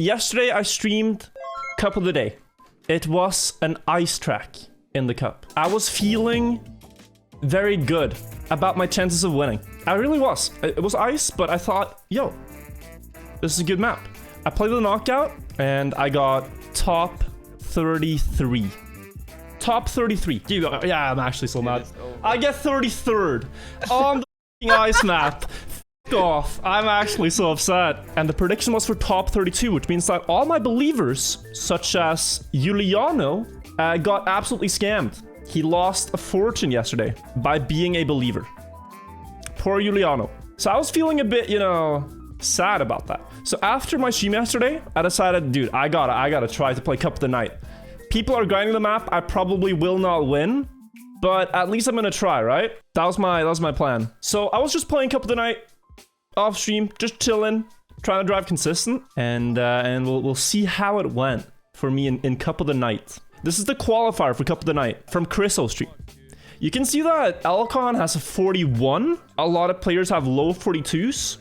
Yesterday, I streamed Cup of the Day. It was an ice track in the cup. I was feeling very good about my chances of winning. I really was. It was ice, but I thought, yo, this is a good map. I played the knockout, and I got top 33. Top 33. Yeah, I'm actually so mad. I get 33rd on the ice map. F off. I'm actually so upset. And the prediction was for top 32, which means that all my believers, such as Juliano, got absolutely scammed. He lost a fortune yesterday by being a believer. Poor Juliano. So I was feeling a bit, you know, sad about that. So after my stream yesterday, I decided, dude, I gotta try to play Cup of the Night. People are grinding the map. I probably will not win, but at least I'm gonna try, right? That was my plan. So I was just playing Cup of the Night off stream, just chilling, trying to drive consistent, and we'll see how it went for me in Cup of the Night. This is the qualifier for Cup of the Night from Chris's stream. You can see that Elcon has a 41. A lot of players have low 42s.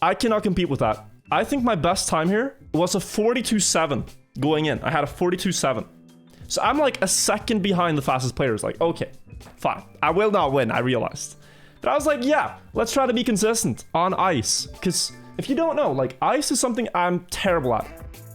I cannot compete with that. I think my best time here was a 42.7 going in. I had a 42.7. So I'm like a second behind the fastest players. Like, okay, fine. I will not win, I realized. But I was like, yeah, let's try to be consistent on ice. Because if you don't know, like, ice is something I'm terrible at.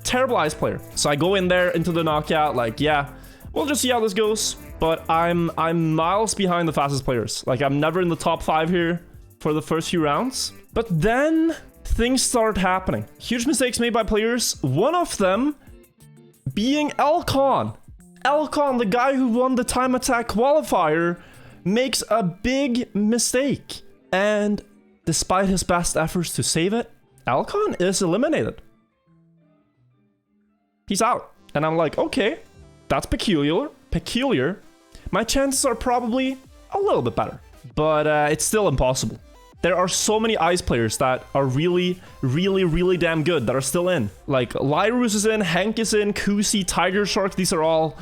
Terrible ice player. So I go in there into the knockout, like, yeah, we'll just see how this goes. But I'm miles behind the fastest players. Like, I'm never in the top 5 here for the first few rounds. But then things start happening. Huge mistakes made by players. One of them being Elcon. Elcon, the guy who won the time attack qualifier, makes a big mistake. And despite his best efforts to save it, Elcon is eliminated. He's out. And I'm like, okay, that's peculiar. My chances are probably a little bit better, but it's still impossible. There are so many ice players that are really damn good that are still in. Like, Lyrus is in, Hank is in, Kusi, Tiger Shark. These are all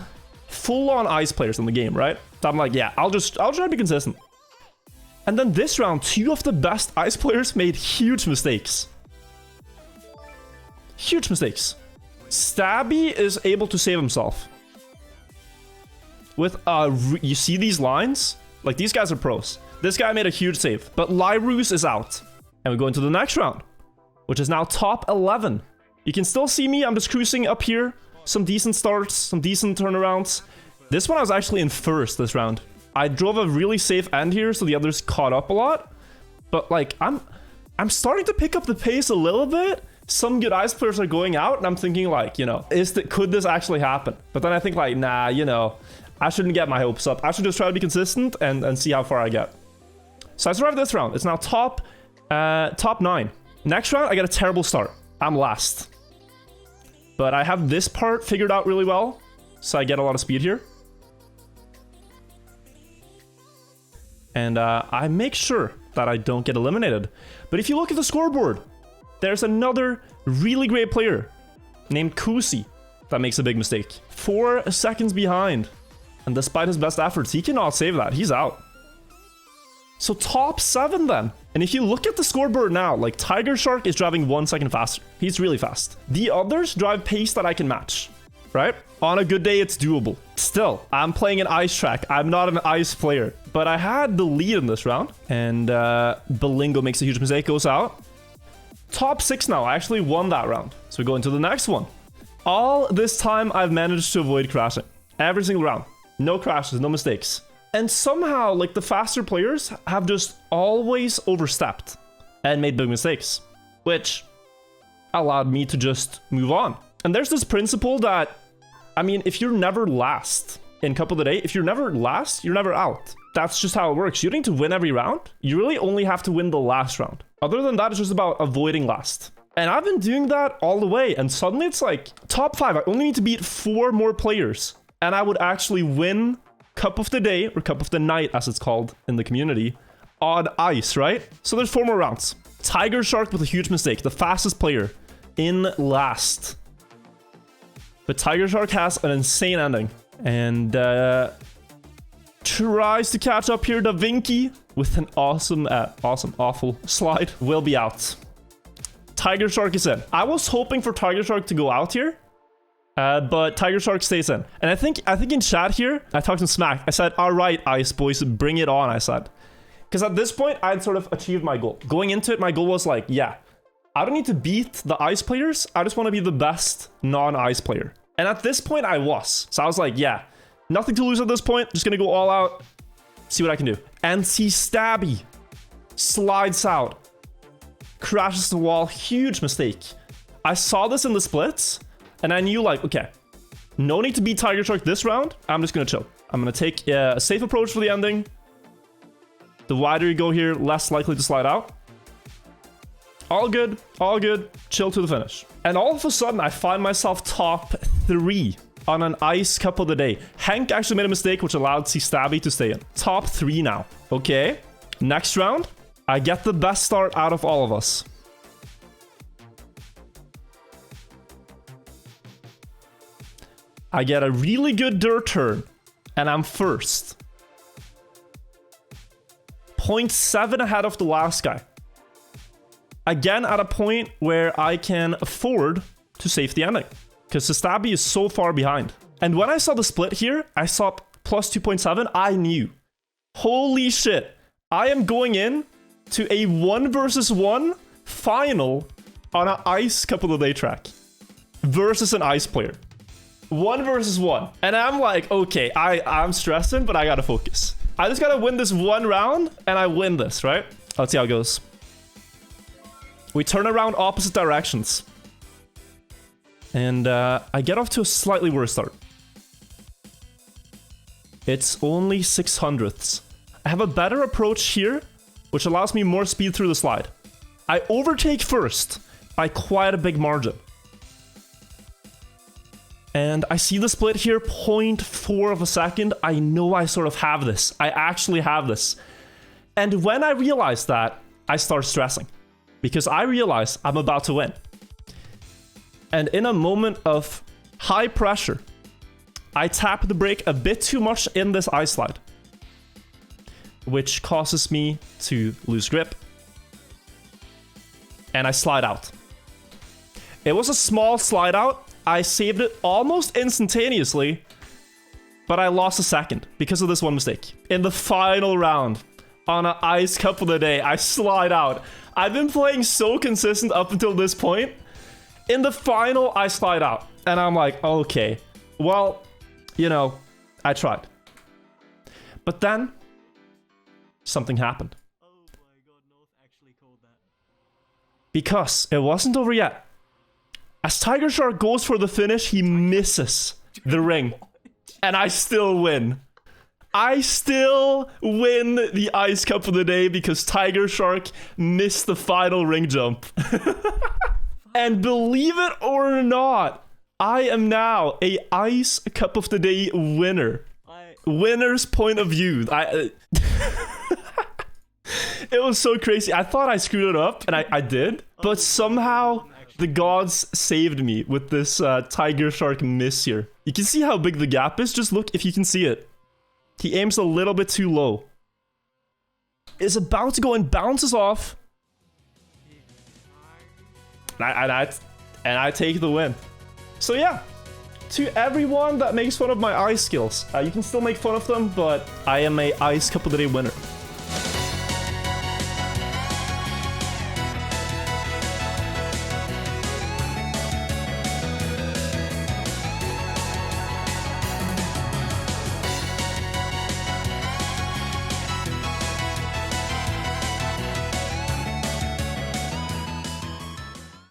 full-on ice players in the game, right? So I'm like, yeah, I'll try to be consistent. And then this round, 2 of the best ice players made huge mistakes. Huge mistakes. Stabby is able to save himself. With, you see these lines? Like, these guys are pros. This guy made a huge save, but Lyrus is out. And we go into the next round, which is now top 11. You can still see me. I'm just cruising up here. Some decent starts, some decent turnarounds. This one I was actually in first this round. I drove a really safe end here, so the others caught up a lot. But like, I'm starting to pick up the pace a little bit. Some good ice players are going out, and I'm thinking like, you know, could this actually happen? But then I think like, nah, you know, I shouldn't get my hopes up. I should just try to be consistent and see how far I get. So I survived this round. It's now top 9. Next round, I get a terrible start. I'm last. But I have this part figured out really well, so I get a lot of speed here. And I make sure that I don't get eliminated. But if you look at the scoreboard, there's another really great player named Kusi that makes a big mistake. 4 seconds behind. And despite his best efforts, he cannot save that. He's out. So top 7 then. And if you look at the scoreboard now, like Tiger Shark is driving 1 second faster. He's really fast. The others drive pace that I can match, right? On a good day, it's doable. Still, I'm playing an ice track. I'm not an ice player. But I had the lead in this round. And Belingo makes a huge mistake, goes out. Top 6 now. I actually won that round. So we go into the next one. All this time, I've managed to avoid crashing. Every single round. No crashes, no mistakes. And somehow, like, the faster players have just always overstepped and made big mistakes, which allowed me to just move on. And there's this principle that, I mean, if you're never last in Cup of the Day, if you're never last, you're never out. That's just how it works. You don't need to win every round. You really only have to win the last round. Other than that, it's just about avoiding last. And I've been doing that all the way. And suddenly it's like top 5. I only need to beat 4 more players. And I would actually win Cup of the Day, or Cup of the Night as it's called in the community, on ice, right? So there's 4 more rounds. Tiger Shark with a huge mistake, the fastest player in last. But Tiger Shark has an insane ending. And tries to catch up here. Da Vinci with an awful slide. Will be out. Tiger Shark is in. I was hoping for Tiger Shark to go out here, but Tiger Shark stays in. And I think in chat here, I talked some smack. I said, all right, Ice Boys, bring it on, I said. Because at this point, I'd sort of achieved my goal. Going into it, my goal was like, yeah, I don't need to beat the Ice players. I just want to be the best non-Ice player. And at this point, I was. So I was like, yeah, nothing to lose at this point. Just going to go all out, see what I can do. And see Stabby slides out, crashes the wall. Huge mistake. I saw this in the splits, and I knew like, okay, no need to beat Tiger Shark this round. I'm just going to chill. I'm going to take a safe approach for the ending. The wider you go here, less likely to slide out. All good, chill to the finish. And all of a sudden, I find myself top 3 on an Ice Cup of the Day. Hank actually made a mistake, which allowed C Stabby to stay in. Top 3 now. Okay, next round, I get the best start out of all of us. I get a really good dirt turn, and I'm first. 0.7 ahead of the last guy. Again, at a point where I can afford to save the ending, because Stabby is so far behind. And when I saw the split here, I saw plus 2.7, I knew. Holy shit, I am going in to a 1 versus 1 final on an Ice Cup of the Day track versus an Ice player. 1 versus 1. And I'm like, okay, I'm stressing, but I gotta focus. I just gotta win this one round, and I win this, right? Let's see how it goes. We turn around opposite directions. And I get off to a slightly worse start. It's only 600ths. I have a better approach here, which allows me more speed through the slide. I overtake first by quite a big margin. And I see the split here, 0.4 of a second. I know I sort of have this. I actually have this. And when I realize that, I start stressing. Because I realize I'm about to win. And in a moment of high pressure, I tap the brake a bit too much in this ice slide, which causes me to lose grip. And I slide out. It was a small slide out. I saved it almost instantaneously, but I lost a second because of this one mistake. In the final round, on an Ice Cup of the Day, I slide out. I've been playing so consistent up until this point. In the final, I slide out. And I'm like, okay, well, you know, I tried. But then, something happened. Oh my god, North actually called that. Because it wasn't over yet. As Tiger Shark goes for the finish, he misses the ring. And I still win. I still win the Ice Cup of the Day because Tiger Shark missed the final ring jump. And believe it or not, I am now a Ice Cup of the Day winner. Winner's point of view. It was so crazy. I thought I screwed it up, and I did. But somehow, the gods saved me with this Tiger Shark miss here. You can see how big the gap is. Just look if you can see it. He aims a little bit too low. Is about to go and bounces off. And I take the win. So yeah, to everyone that makes fun of my ice skills, you can still make fun of them, but I am a Ice Cup of the Day winner.